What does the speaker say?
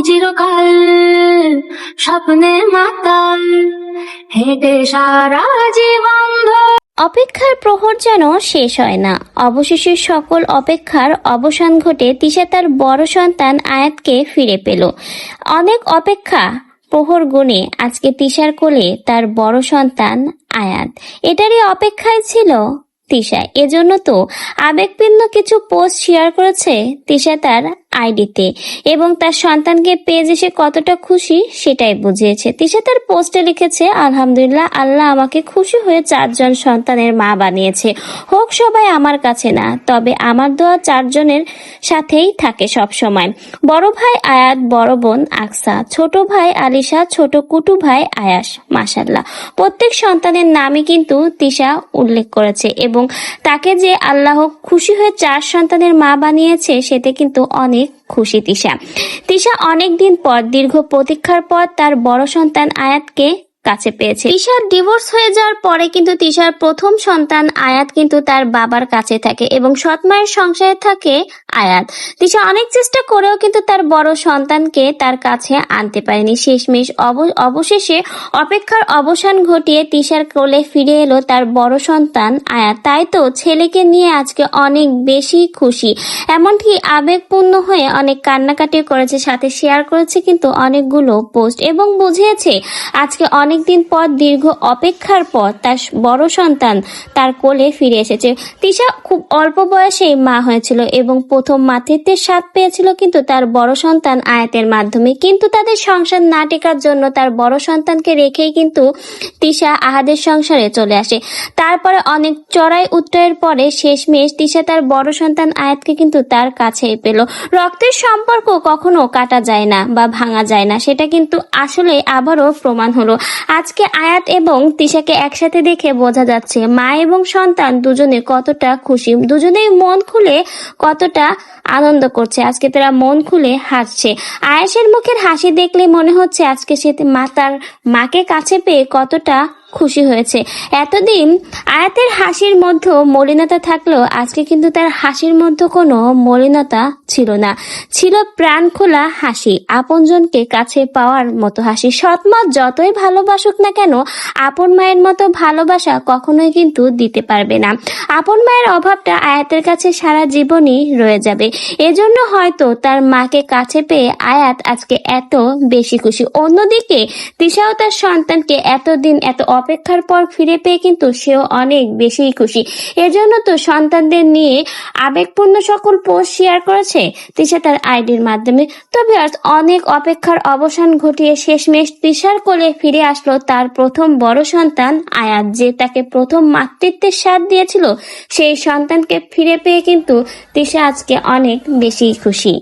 চিরকাল স্বপ্নে মাতাল, হেঁটে সারা জীবন অপেক্ষার প্রহর যেন শেষ হয় না। অবশেষে সকল অপেক্ষার অবসান ঘটে তিশা তার বড় সন্তান আয়াতকে ফিরে পেল। অনেক অপেক্ষা প্রহর গুণে আজকে তিশার কোলে তার বড় সন্তান আয়াত। এটারই অপেক্ষায় ছিল তিশা। এজন্য তো আবেগপূর্ণ কিছু পোস্ট শেয়ার করেছে তিশা তার আইডিতে, এবং তার সন্তানকে পেয়ে যে সে কতটা খুশি সেটাই বুঝিয়েছে। তিশা তার পোস্টে লিখেছে, আলহামদুলিল্লাহ, আল্লাহ আমাকে খুশি হয়ে 4 সন্তানের মা বানিয়েছে। হোক সবাই আমার কাছে না, তবে আমার দোয়া 4 সাথেই থাকে সব সময়। বড় ভাই আয়াত, বড় বোন আকসা, ছোট ভাই আলিশা, ছোট কুটু ভাই আয়াস। মাশাআল্লাহ, প্রত্যেক সন্তানের নামই কিন্তু তিশা উল্লেখ করেছে, এবং তাকে যে আল্লাহ খুশি হয়ে 4 সন্তানের মা বানিয়েছে সেতে কিন্তু অনেক খুশি তিশা অনেক দিন পর, দীর্ঘ প্রতীক্ষার পর তার বড় সন্তান আয়াতকে কাছে পেয়েছে। তিশার ডিভোর্স হয়ে যাওয়ার পরে কিন্তু তিশার প্রথম সন্তান আয়াত কিন্তু তার বাবার কাছে থাকে, এবং সৎ মায়ের সংসারে থাকে আয়াত। তিশা অনেক চেষ্টা করেও কিন্তু তার বড় সন্তানকে তার কাছে আনতে পারেনি। শেষমেশ অবশেষে অপেক্ষার অবসান ঘটিয়ে তিশার কোলে ফিরে এলো তার বড় সন্তান আয়াত। তাই তো ছেলেকে নিয়ে আজকে অনেক বেশি খুশি, এমনকি আবেগপূর্ণ হয়ে অনেক কান্নাকাটি করেছে, সাথে শেয়ার করেছে কিন্তু অনেকগুলো পোস্ট, এবং বুঝিয়েছে আজকে অনেকদিন পর, দীর্ঘ অপেক্ষার পর তার বড় সন্তান তার কোলে ফিরে এসেছে। তিশা খুব অল্প বয়সেই মা হয়েছিল, এবং প্রথম মাতৃত্বের স্বাদ পেয়েছিল কিন্তু তার বড় সন্তান আয়াতের মাধ্যমে। কিন্তু তাদের সংসার না টেকার জন্য তার বড় সন্তানকে রেখেই কিন্তু তিশা আহাদের সংসারে চলে আসে। তারপরে অনেক চড়াই উত্তরের পরে শেষমেশ তিশা তার বড় সন্তান আয়াতকে কিন্তু তার কাছেই পেল। রক্তের সম্পর্ক কখনো কাটা যায় না বা ভাঙা যায় না, সেটা কিন্তু আসলে আবারও প্রমাণ হলো। আজকে আয়াত এবং তিশাকে একসাথে দেখে বোঝা যাচ্ছে মা এবং সন্তান দুজনে কতটা খুশি, দুজনেই মন খুলে কতটা আনন্দ করছে। আজকে তারা মন খুলে হাসছে। আয়েশের মুখের হাসি দেখলে মনে হচ্ছে আজকে সে তার মাকে কাছে পেয়ে কতটা খুশি হয়েছে। এতদিন আয়াতের হাসির মধ্যে মলিনতা থাকলেও আজকে কিন্তু তার হাসির মধ্যে কোনো মলিনতা ছিল না, ছিল প্রাণ খোলা হাসি, আপনজনকে কাছে পাওয়ার মতো হাসি। সৎমা যতই ভালোবাসুক না কেন, আপন মায়ের মতো ভালোবাসা কখনোই কিন্তু দিতে পারবে না। আপন মায়ের অভাবটা আয়াতের কাছে সারা জীবনই রয়ে যাবে। এজন্য হয়তো তার মাকে কাছে পেয়ে আয়াত আজকে এত বেশি খুশি। অন্যদিকে তিশাও তার সন্তানকে এতদিন এত অপেক্ষার পর ফিরে পেয়ে কিন্তু সেও অনেক বেশি খুশি। এজন্য তো সন্তানদের নিয়ে আবেগপূর্ণ সকল পোস্ট শেয়ার করেছে তিশা তার আইডির মাধ্যমে। তবে আজ অনেক অপেক্ষার অবসান ঘটিয়ে শেষমেশ তিশার কোলে ফিরে আসলো তার প্রথম বড় সন্তান আয়াত, যে তাকে প্রথম মাতৃত্বের স্বাদ দিয়েছিল। সেই সন্তানকে ফিরে পেয়ে কিন্তু তিশা আজকে অনেক বেশি খুশি।